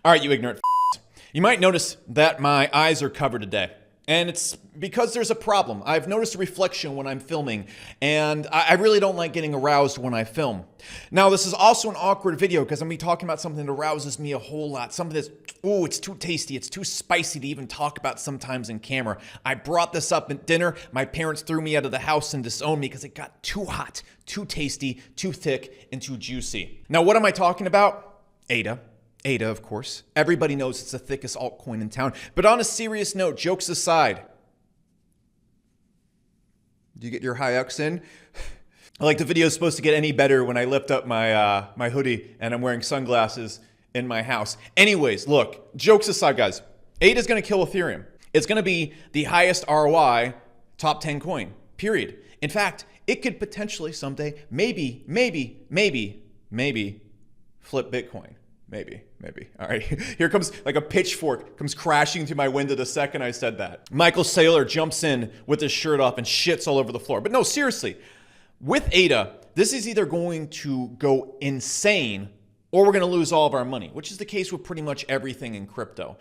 All right, you ignorant f***s. You might notice that my eyes are covered today. And it's because there's a problem. I've noticed a reflection when I'm filming, and I really don't like getting aroused when I film. Now, this is also an awkward video because I'm going to be talking about something that arouses me a whole lot. Something that's, ooh, it's too tasty. It's too spicy to even talk about sometimes in camera. I brought this up at dinner. My parents threw me out of the house and disowned me because it got too hot, too tasty, too thick, and too juicy. Now, what am I talking about? ADA. ADA, of course. Everybody knows it's the thickest altcoin in town. But on a serious note, jokes aside, do you get your high-ups in? Like the video is supposed to get any better when I lift up my my hoodie and I'm wearing sunglasses in my house. Anyways, look, jokes aside, guys, ADA is going to kill Ethereum. It's going to be the highest ROI top 10 coin, period. In fact, it could potentially someday, maybe flip Bitcoin. Maybe. All right, here comes like a pitchfork comes crashing through my window the second I said that. Michael Saylor jumps in with his shirt off and shits all over the floor. But no, seriously, with ADA, this is either going to go insane or we're going to lose all of our money, which is the case with pretty much everything in crypto.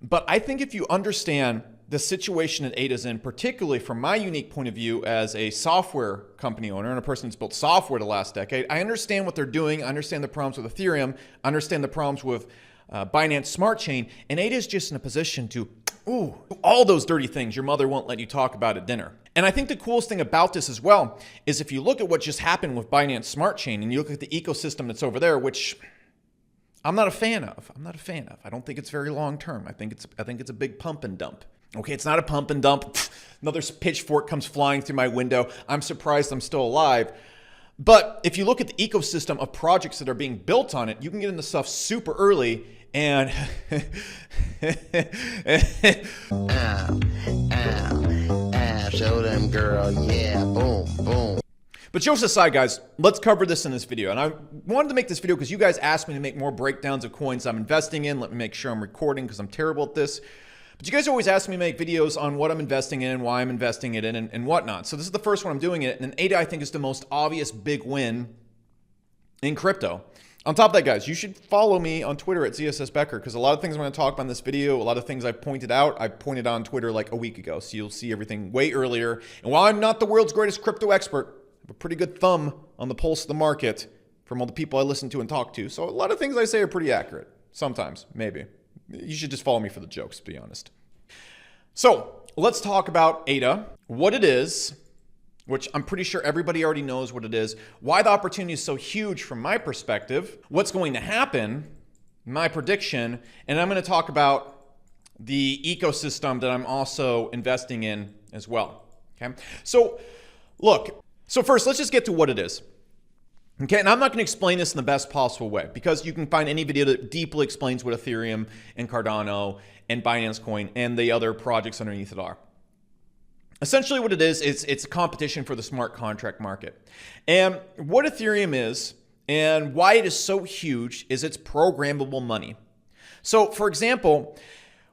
But I think if you understand the situation that ADA's in, particularly from my unique point of view as a software company owner and a person that's built software the last decade, I understand what they're doing. I understand the problems with Ethereum. I understand the problems with Binance Smart Chain. And ADA's just in a position to, do all those dirty things your mother won't let you talk about at dinner. And I think the coolest thing about this as well is if you look at what just happened with Binance Smart Chain and you look at the ecosystem that's over there, which I'm not a fan of. I don't think it's very long term. I think it's a big pump and dump. Okay, it's not a pump and dump. Another pitchfork comes flying through my window. I'm surprised I'm still alive. But if you look at the ecosystem of projects that are being built on it, you can get into stuff super early and show them, girl, yeah, boom. But jokes aside, guys, let's cover this in this video. And I wanted to make this video because you guys asked me to make more breakdowns of coins I'm investing in. Let me make sure I'm recording because I'm terrible at this. But you guys always ask me to make videos on what I'm investing in and why I'm investing it in and whatnot. So this is the first one I'm doing it. And ADA, I think, is the most obvious big win in crypto. On top of that, guys, you should follow me on Twitter at Becker because a lot of things I'm going to talk about in this video, a lot of things I pointed out, I pointed on Twitter like a week ago. So you'll see everything way earlier. And while I'm not the world's greatest crypto expert, I have a pretty good thumb on the pulse of the market from all the people I listen to and talk to. So a lot of things I say are pretty accurate. Sometimes, maybe. You should just follow me for the jokes, to be honest. So let's talk about ADA, what it is, which I'm pretty sure everybody already knows what it is, why the opportunity is so huge from my perspective, what's going to happen, my prediction, and I'm going to talk about the ecosystem that I'm also investing in as well. Okay, so look, first let's just get to what it is. Okay, and I'm not going to explain this in the best possible way because you can find any video that deeply explains what Ethereum and Cardano and Binance Coin and the other projects underneath it are. Essentially what it is, it's a competition for the smart contract market. And what Ethereum is and why it is so huge is it's programmable money. So for example,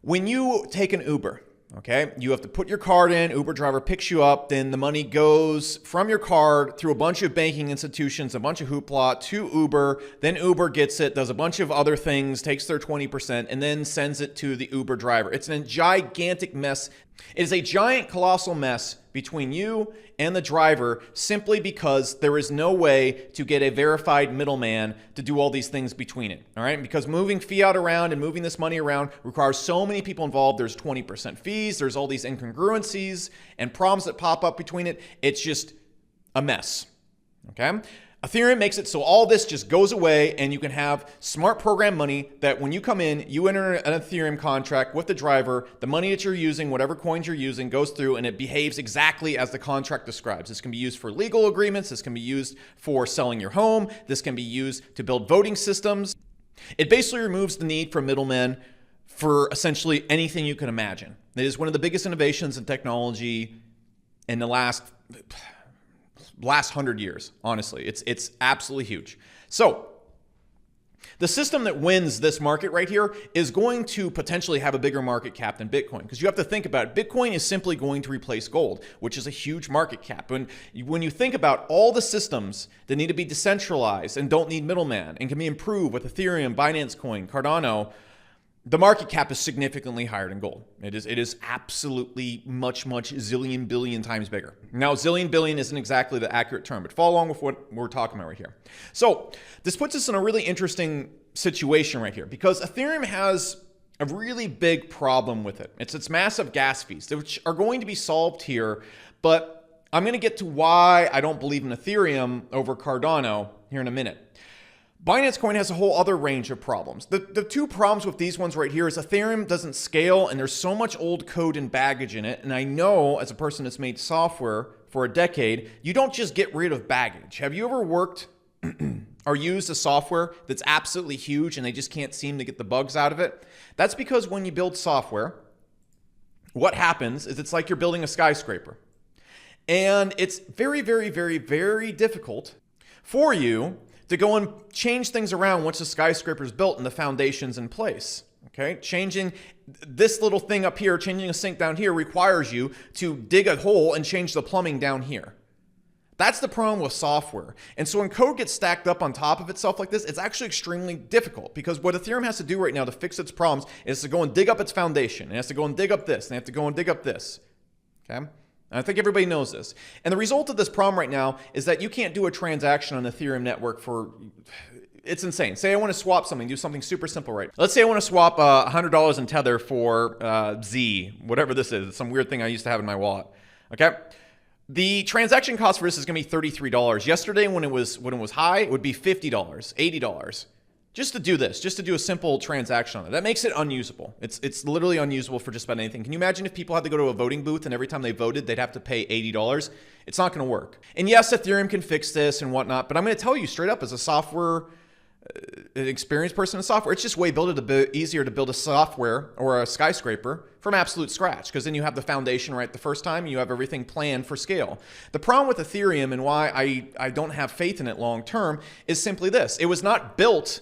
when you take an Uber, okay, you have to put your card in, Uber driver picks you up, then the money goes from your card through a bunch of banking institutions, a bunch of hoopla to Uber, then Uber gets it, does a bunch of other things, takes their 20%, and then sends it to the Uber driver. It's a gigantic mess. It is a giant, colossal mess between you and the driver simply because there is no way to get a verified middleman to do all these things between it, all right? Because moving fiat around and moving this money around requires so many people involved. There's 20% fees. There's all these incongruencies and problems that pop up between it. It's just a mess, okay? Ethereum makes it so all this just goes away and you can have smart program money that when you come in, you enter an Ethereum contract with the driver, the money that you're using, whatever coins you're using goes through and it behaves exactly as the contract describes. This can be used for legal agreements. This can be used for selling your home. This can be used to build voting systems. It basically removes the need for middlemen for essentially anything you can imagine. It is one of the biggest innovations in technology in the last 100 years, honestly. It's absolutely huge. So the system that wins this market right here is going to potentially have a bigger market cap than Bitcoin because you have to think about it. Bitcoin is simply going to replace gold, which is a huge market cap. When you think about all the systems that need to be decentralized and don't need middleman and can be improved with Ethereum, Binance Coin, Cardano, the market cap is significantly higher than gold. It is absolutely much zillion billion times bigger. Now, zillion billion isn't exactly the accurate term, but follow along with what we're talking about right here. So this puts us in a really interesting situation right here, because Ethereum has a really big problem with it. It's its massive gas fees, which are going to be solved here, but I'm going to get to why I don't believe in Ethereum over Cardano here in a minute. Binance Coin has a whole other range of problems. The two problems with these ones right here is Ethereum doesn't scale, and there's so much old code and baggage in it. And I know, as a person that's made software for a decade, you don't just get rid of baggage. Have you ever worked or used a software that's absolutely huge and they just can't seem to get the bugs out of it? That's because when you build software, what happens is it's like you're building a skyscraper. And it's very difficult for you to go and change things around once the skyscraper is built and the foundation's in place. Okay, changing this little thing up here, changing a sink down here requires you to dig a hole and change the plumbing down here. That's the problem with software. And so when code gets stacked up on top of itself like this, it's actually extremely difficult, because what Ethereum has to do right now to fix its problems is to go and dig up its foundation. It has to go and dig up this, and they have to go and dig up this. Okay? And I think everybody knows this. And the result of this problem right now is that you can't do a transaction on the Ethereum network for, it's insane. Say I want to swap something, do something super simple, right? Let's say I want to swap $100 in Tether for Z, whatever this is. It's some weird thing I used to have in my wallet. Okay? The transaction cost for this is going to be $33. Yesterday, when it was high, it would be $50, $80. Just to do this, just to do a simple transaction on it. That makes it unusable. It's literally unusable for just about anything. Can you imagine if people had to go to a voting booth and every time they voted, they'd have to pay $80? It's not going to work. And yes, Ethereum can fix this and whatnot, but I'm going to tell you straight up, as a software an experienced person in software, it's just way easier to build a software or a skyscraper from absolute scratch, because then you have the foundation right the first time, and you have everything planned for scale. The problem with Ethereum and why I don't have faith in it long term is simply this. It was not built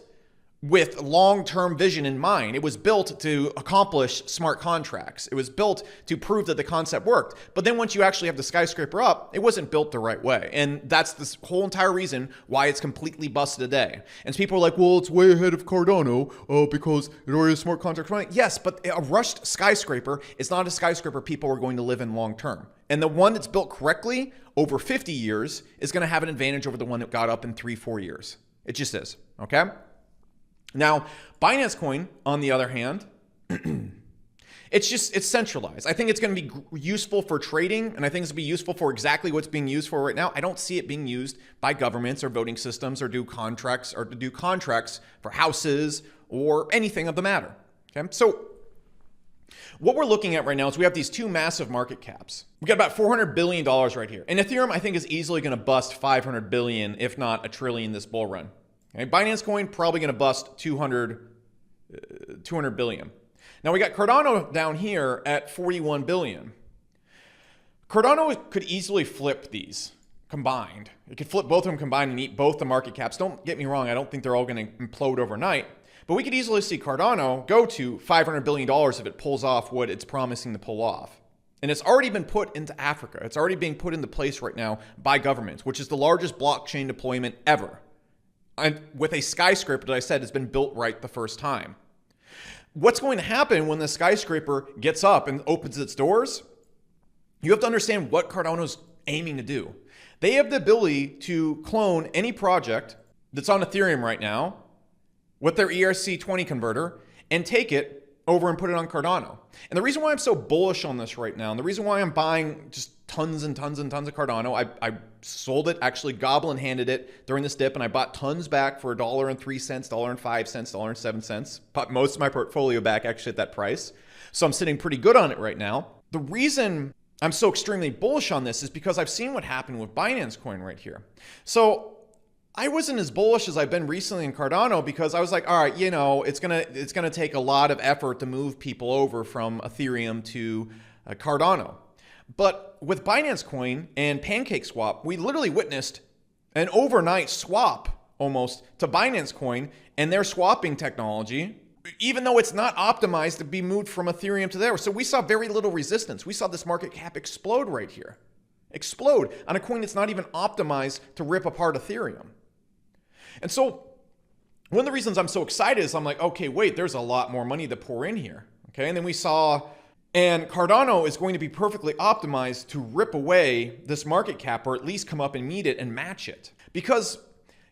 with long-term vision in mind. It was built to accomplish smart contracts. It was built to prove that the concept worked. But then once you actually have the skyscraper up, it wasn't built the right way. And that's the whole entire reason why it's completely busted today. And people are like, well, it's way ahead of Cardano because it already has smart contracts running. Yes, but a rushed skyscraper is not a skyscraper people are going to live in long-term. And the one that's built correctly over 50 years is going to have an advantage over the one that got up in 3-4 years. It just is, okay? Now, Binance Coin, on the other hand, it's centralized. I think it's going to be useful for trading, and I think it's going to be useful for exactly what's being used for right now. I don't see it being used by governments or voting systems or to do contracts for houses or anything of the matter. Okay, so what we're looking at right now is we have these two massive market caps. We got about $400 billion right here. And Ethereum, I think, is easily going to bust $500 billion, if not $1 trillion, this bull run. Okay, Binance Coin probably going to bust 200 billion. Now we got Cardano down here at 41 billion. Cardano could easily flip these combined. It could flip both of them combined and eat both the market caps. Don't get me wrong, I don't think they're all going to implode overnight, but we could easily see Cardano go to $500 billion if it pulls off what it's promising to pull off. And it's already been put into Africa. It's already being put into place right now by governments, which is the largest blockchain deployment ever. And with a skyscraper that I said has been built right the first time. What's going to happen when the skyscraper gets up and opens its doors? You have to understand what Cardano's aiming to do. They have the ability to clone any project that's on Ethereum right now with their ERC20 converter and take it over and put it on Cardano. And the reason why I'm so bullish on this right now, and the reason why I'm buying just tons and tons and tons of Cardano, I sold it, actually goblin-handed it during this dip, and I bought tons back for $1.03, $1.05, $1.07. Bought most of my portfolio back actually at that price. So I'm sitting pretty good on it right now. The reason I'm so extremely bullish on this is because I've seen what happened with Binance Coin right here. So I wasn't as bullish as I've been recently in Cardano because I was like, all right, you know, it's gonna take a lot of effort to move people over from Ethereum to Cardano. But with Binance Coin and PancakeSwap, we literally witnessed an overnight swap almost to Binance Coin and their swapping technology, even though it's not optimized to be moved from Ethereum to there. So we saw very little resistance. We saw this market cap explode right here. Explode on a coin that's not even optimized to rip apart Ethereum. And so One of the reasons I'm so excited is I'm like, okay, wait, there's a lot more money to pour in here. Okay, and then we saw, and Cardano is going to be perfectly optimized to rip away this market cap, or at least come up and meet it and match it. Because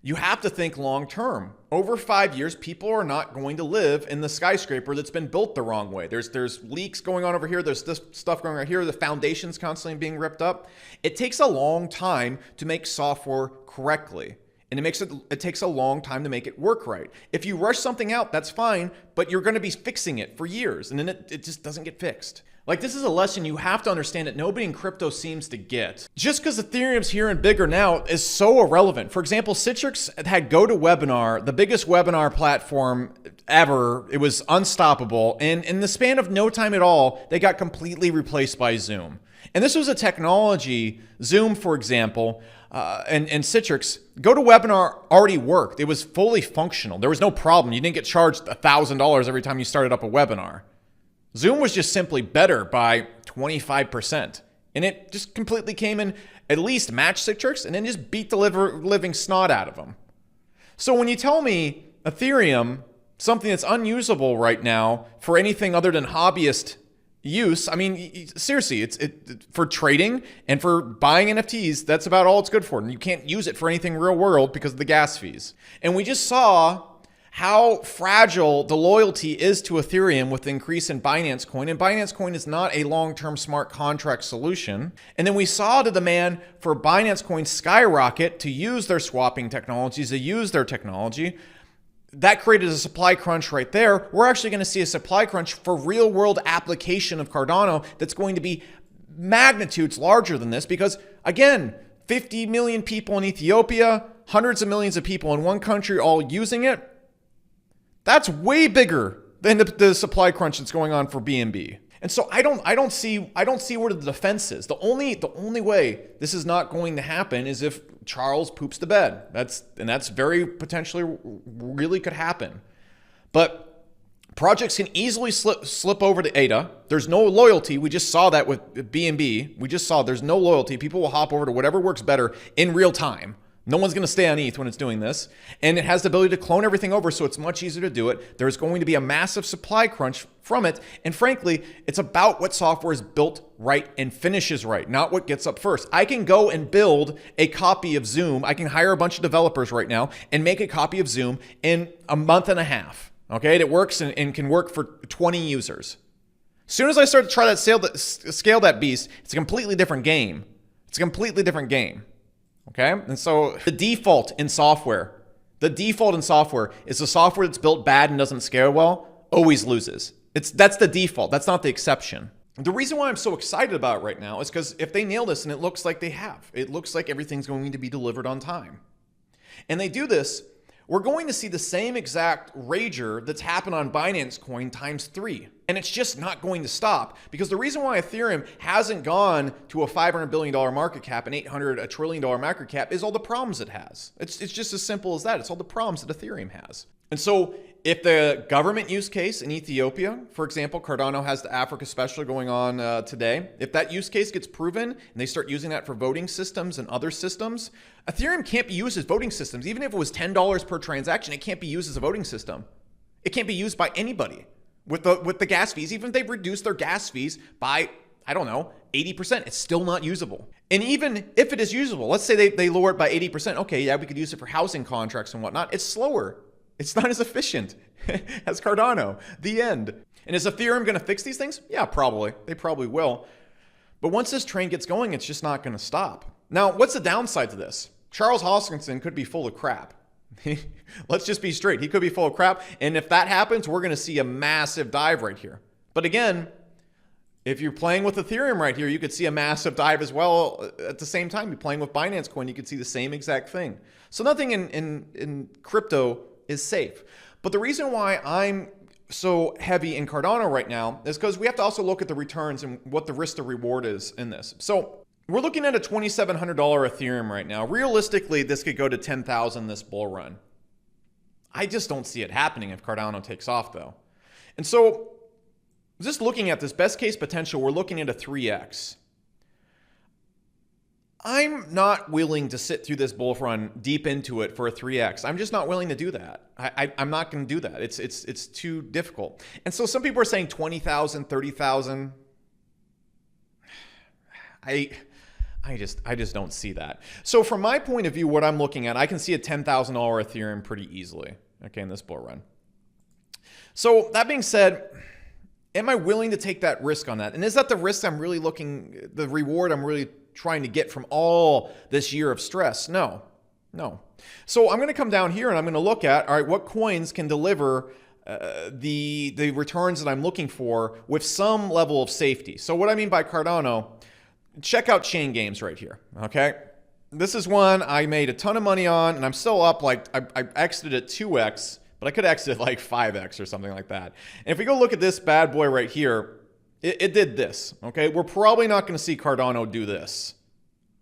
you have to think long term. Over 5 years, people are not going to live in the skyscraper that's been built the wrong way. There's leaks going on over here. There's this stuff going on here. The foundation's constantly being ripped up. It takes a long time to make software correctly. And it takes a long time to make it work right. If you rush something out, that's fine, but you're going to be fixing it for years, and then it just doesn't get fixed. Like, this is a lesson you have to understand that nobody in crypto seems to get. Just because Ethereum's here and bigger now is so irrelevant. For example, Citrix had GoToWebinar, the biggest webinar platform ever. It was unstoppable. And in the span of no time at all, they got completely replaced by Zoom. And this was a technology, Zoom, for example, and Citrix, GoToWebinar already worked. It was fully functional. There was no problem. You didn't get charged $1,000 every time you started up a webinar. Zoom was just simply better by 25%. And it just completely came in, at least matched Citrix, and then just beat the living snot out of them. So when you tell me Ethereum, something that's unusable right now for anything other than hobbyist use, I mean, seriously, it's for trading and for buying NFTs, that's about all it's good for. And you can't use it for anything real world because of the gas fees. And we just saw how fragile the loyalty is to Ethereum with the increase in Binance Coin. And Binance Coin is not a long-term smart contract solution. And then we saw the demand for Binance Coin skyrocket to use their swapping technologies, to use their technology. That created a supply crunch right there. We're actually going to see a supply crunch for real-world application of Cardano that's going to be magnitudes larger than this because, again, 50 million people in Ethiopia, hundreds of millions of people in one country all using it. That's way bigger than the supply crunch that's going on for BNB. And so I don't see where the defense is. The only way this is not going to happen is if Charles poops the bed. That's very potentially really could happen. But projects can easily slip over to ADA. There's no loyalty. We just saw that with BNB. We just saw there's no loyalty. People will hop over to whatever works better in real time. No one's going to stay on ETH when it's doing this. And it has the ability to clone everything over, so it's much easier to do it. There's going to be a massive supply crunch from it. And frankly, it's about what software is built right and finishes right, not what gets up first. I can go and build a copy of Zoom. I can hire a bunch of developers right now and make a copy of Zoom in a month and a half. Okay, it works and can work for 20 users. As soon as I start to try to scale that beast, it's a completely different game. It's a completely different game. Okay, and so the default in software is the software that's built bad and doesn't scale well always loses. That's the default. That's not the exception. The reason why I'm so excited about it right now is because if they nail this, and it looks like they have, it looks like everything's going to be delivered on time, and they do this, we're going to see the same exact rager that's happened on Binance Coin times 3. And it's just not going to stop because the reason why Ethereum hasn't gone to a $500 billion market cap and $1 trillion market cap is all the problems it has. It's just as simple as that. It's all the problems that Ethereum has. And so if the government use case in Ethiopia, for example, Cardano has the Africa Special going on today. If that use case gets proven and they start using that for voting systems and other systems, Ethereum can't be used as voting systems. Even if it was $10 per transaction, it can't be used as a voting system. It can't be used by anybody with the gas fees. Even if they've reduced their gas fees by, I don't know, 80%, it's still not usable. And even if it is usable, let's say they lower it by 80%. Okay, yeah, we could use it for housing contracts and whatnot. It's slower. It's not as efficient as Cardano. The end. And is Ethereum going to fix these things? Yeah, probably. They probably will. But once this train gets going, it's just not going to stop. Now, what's the downside to this? Charles Hoskinson could be full of crap. Let's just be straight. He could be full of crap. And if that happens, we're going to see a massive dive right here. But again, if you're playing with Ethereum right here, you could see a massive dive as well. At the same time, you're playing with Binance Coin, you could see the same exact thing. So nothing in crypto is safe. But the reason why I'm so heavy in Cardano right now is because we have to also look at the returns and what the risk to reward is in this. So we're looking at a $2,700 Ethereum right now. Realistically, this could go to 10,000 this bull run. I just don't see it happening if Cardano takes off though. And so just looking at this best case potential, we're looking at a 3x. I'm not willing to sit through this bull run deep into it for a 3x. I'm just not willing to do that. I'm not going to do that. It's too difficult. And so some people are saying 20,000, 30,000. I just don't see that. So from my point of view, what I'm looking at, I can see a $10,000 Ethereum pretty easily, okay, in this bull run. So that being said, am I willing to take that risk on that? And is that the risk I'm really looking, the reward I'm really trying to get from all this year of stress? No. So I'm going to come down here and I'm going to look at, all right, what coins can deliver the returns that I'm looking for with some level of safety. So what I mean by Cardano, check out Chain Games right here, okay? This is one I made a ton of money on, and I'm still up, like, I exited at 2x, but I could exit like 5x or something like that. And if we go look at this bad boy right here, it did this, okay? We're probably not going to see Cardano do this,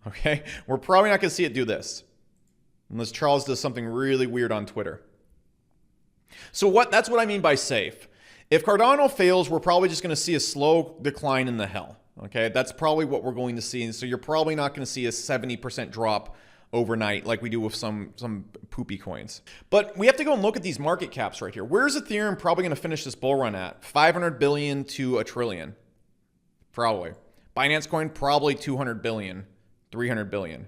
okay? We're probably not going to see it do this, unless Charles does something really weird on Twitter. So that's what I mean by safe. If Cardano fails, we're probably just going to see a slow decline in the hell. Okay, that's probably what we're going to see. And so you're probably not going to see a 70% drop overnight like we do with some poopy coins. But we have to go and look at these market caps right here. Where's Ethereum probably going to finish this bull run at? 500 billion to a trillion. Probably. Binance Coin, probably 200 billion, 300 billion.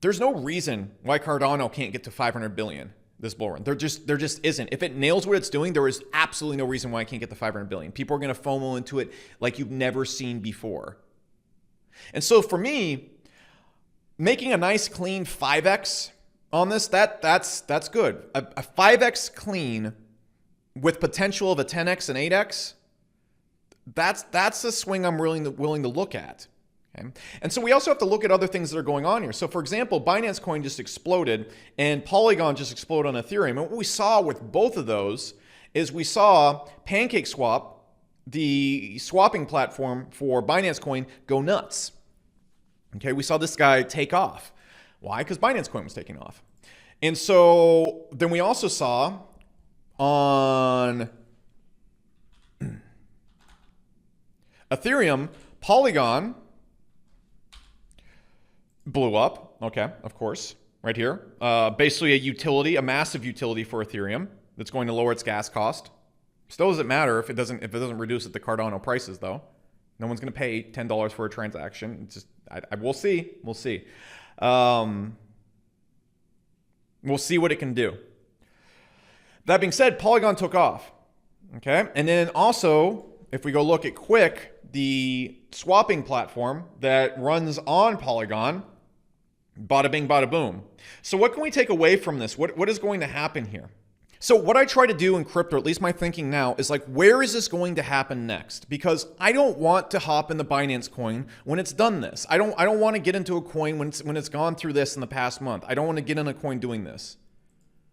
There's no reason why Cardano can't get to 500 billion this bull run. There just isn't. If it nails what it's doing, there is absolutely no reason why I can't get the 500 billion. People are going to FOMO into it like you've never seen before. And so for me, making a nice clean 5x on this, that's good. A 5x clean with potential of a 10x and 8x, that's a swing I'm willing to look at. Okay. And so we also have to look at other things that are going on here. So for example, Binance Coin just exploded and Polygon just exploded on Ethereum. And what we saw with both of those is we saw PancakeSwap, the swapping platform for Binance Coin, go nuts. Okay, we saw this guy take off. Why? Because Binance Coin was taking off. And so then we also saw on Ethereum, Polygon blew up, okay, of course, right here. Basically a utility, a massive utility for Ethereum that's going to lower its gas cost. Still doesn't matter if it doesn't reduce at the Cardano prices though. No one's going to pay $10 for a transaction. It's just, we'll see. We'll see. We'll see what it can do. That being said, Polygon took off, okay? And then also, if we go look at Quick, the swapping platform that runs on Polygon, bada bing, bada boom. So what can we take away from this? What is going to happen here? So what I try to do in crypto, at least my thinking now, is like, where is this going to happen next? Because I don't want to hop in the Binance coin when it's done this. I don't want to get into a coin when it's gone through this in the past month. I don't want to get in a coin doing this.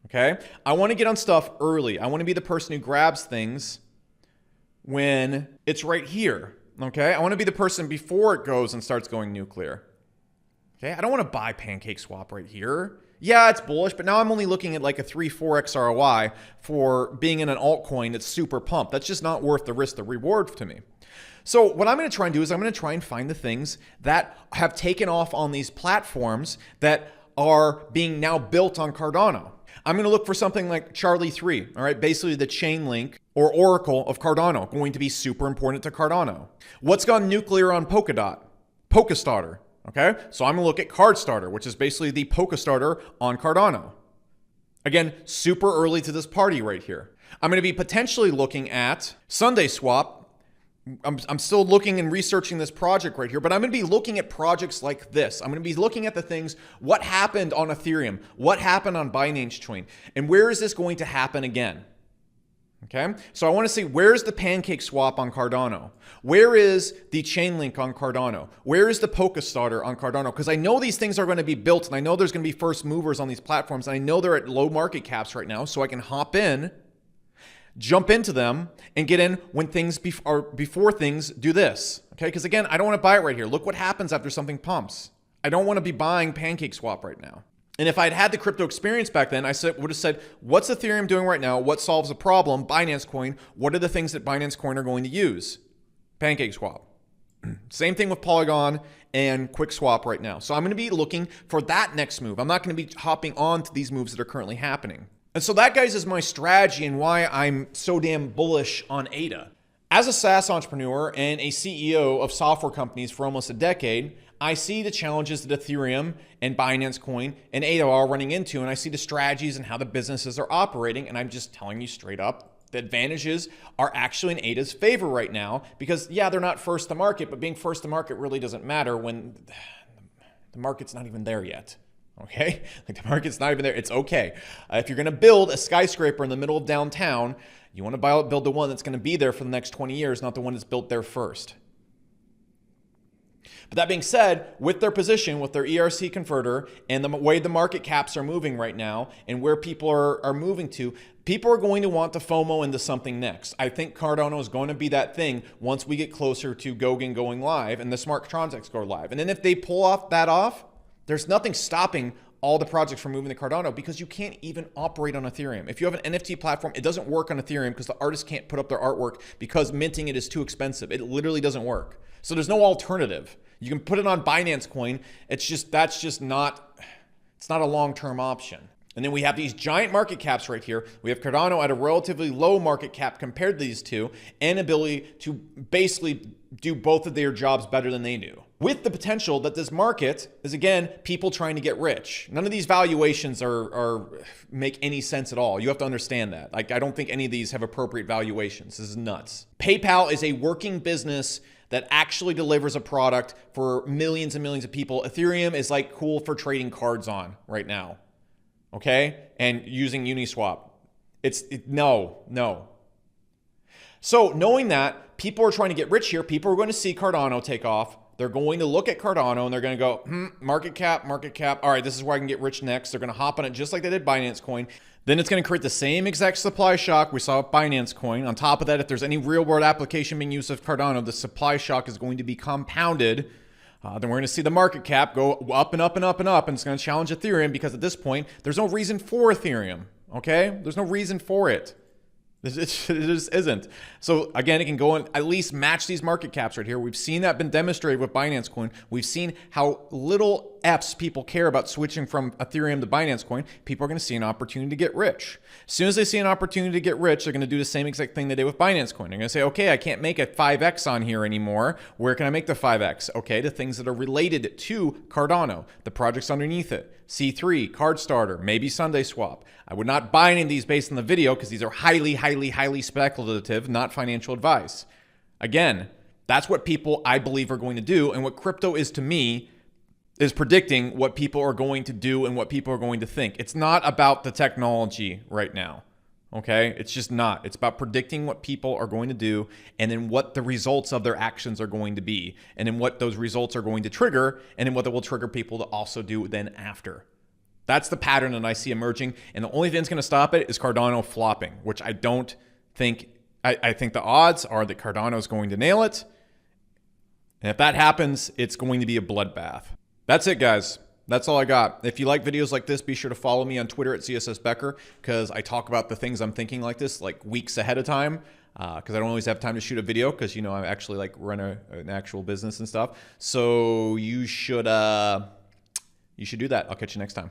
Okay? I want to get on stuff early. I want to be the person who grabs things when it's right here. Okay? I want to be the person before it goes and starts going nuclear. Okay? I don't want to buy PancakeSwap right here. Yeah, it's bullish, but now I'm only looking at like a 3-4x ROI for being in an altcoin that's super pumped. That's just not worth the risk, the reward to me. So what I'm going to try and do is I'm going to try and find the things that have taken off on these platforms that are being now built on Cardano. I'm going to look for something like Charlie 3, all right? Basically the chain link or oracle of Cardano, going to be super important to Cardano. What's gone nuclear on Polkadot? Polkastarter. Okay, so I'm gonna look at CardStarter, which is basically the Polkastarter on Cardano. Again, super early to this party right here. I'm gonna be potentially looking at SundaySwap. I'm still looking and researching this project right here, but I'm gonna be looking at projects like this. I'm gonna be looking at the things, what happened on Ethereum, what happened on Binance Chain, and where is this going to happen again? Okay, so I want to see, where's the PancakeSwap on Cardano? Where is the Chainlink on Cardano? Where is the Polkastarter on Cardano? Because I know these things are going to be built, and I know there's going to be first movers on these platforms, and I know they're at low market caps right now, so I can hop in, jump into them, and get in when things before things do this. Okay, because again, I don't want to buy it right here. Look what happens after something pumps. I don't want to be buying PancakeSwap right now. And if I'd had the crypto experience back then, I would have said, what's Ethereum doing right now? What solves a problem? Binance Coin. What are the things that Binance Coin are going to use? PancakeSwap. Same thing with Polygon and QuickSwap right now. So I'm going to be looking for that next move. I'm not going to be hopping on to these moves that are currently happening. And so that, guys, is my strategy and why I'm so damn bullish on ADA. As a SaaS entrepreneur and a CEO of software companies for almost a decade, I see the challenges that Ethereum and Binance Coin and ADA are running into, and I see the strategies and how the businesses are operating, and I'm just telling you straight up, the advantages are actually in ADA's favor right now because, yeah, they're not first to market, but being first to market really doesn't matter when the market's not even there yet. Okay? Like the market's not even there. It's okay. If you're going to build a skyscraper in the middle of downtown, you want to build the one that's going to be there for the next 20 years, not the one that's built there first. But that being said, with their position, with their ERC converter and the way the market caps are moving right now and where people are moving to, people are going to want to FOMO into something next. I think Cardano is going to be that thing once we get closer to Goguen going live and the smart contracts go live. And then if they pull off, there's nothing stopping all the projects from moving to Cardano because you can't even operate on Ethereum. If you have an NFT platform, it doesn't work on Ethereum because the artists can't put up their artwork because minting it is too expensive. It literally doesn't work. So there's no alternative. You can put it on Binance Coin. It's not a long-term option. And then we have these giant market caps right here. We have Cardano at a relatively low market cap compared to these two and ability to basically do both of their jobs better than they do. With the potential that this market is, again, people trying to get rich. None of these valuations make any sense at all. You have to understand that. Like, I don't think any of these have appropriate valuations. This is nuts. PayPal is a working business that actually delivers a product for millions and millions of people. Ethereum is like cool for trading cards on right now. Okay? And using Uniswap. No. So knowing that people are trying to get rich here, people are going to see Cardano take off. They're going to look at Cardano and they're going to go, market cap. All right, this is where I can get rich next. They're going to hop on it just like they did Binance Coin. Then it's going to create the same exact supply shock we saw with Binance Coin. On top of that, if there's any real world application being used of Cardano, the supply shock is going to be compounded. Then we're going to see the market cap go up and up and up and up, and it's going to challenge Ethereum because at this point, there's no reason for Ethereum, okay? There's no reason for it. It just isn't. So again, it can go and at least match these market caps right here. We've seen that been demonstrated with Binance Coin. We've seen how little F's people care about switching from Ethereum to Binance Coin. People are going to see an opportunity to get rich. As soon as they see an opportunity to get rich, they're going to do the same exact thing they did with Binance Coin. They're going to say, okay, I can't make a 5X on here anymore. Where can I make the 5X? Okay, the things that are related to Cardano, the projects underneath it. C3, Card Starter, maybe Sunday Swap. I would not buy any of these based on the video because these are highly speculative, not financial advice. Again, that's what people, I believe, are going to do. And what crypto is to me is predicting what people are going to do and what people are going to think. It's not about the technology right now. Okay? It's just not. It's about predicting what people are going to do and then what the results of their actions are going to be and then what those results are going to trigger and then what that will trigger people to also do then after. That's the pattern that I see emerging. And the only thing that's going to stop it is Cardano flopping, which I don't think. I think the odds are that Cardano is going to nail it. And if that happens, it's going to be a bloodbath. That's it, guys. That's all I got. If you like videos like this, be sure to follow me on Twitter at CSSBecker because I talk about the things I'm thinking like this like weeks ahead of time because I don't always have time to shoot a video because, you know, I actually like run an actual business and stuff. So you should do that. I'll catch you next time.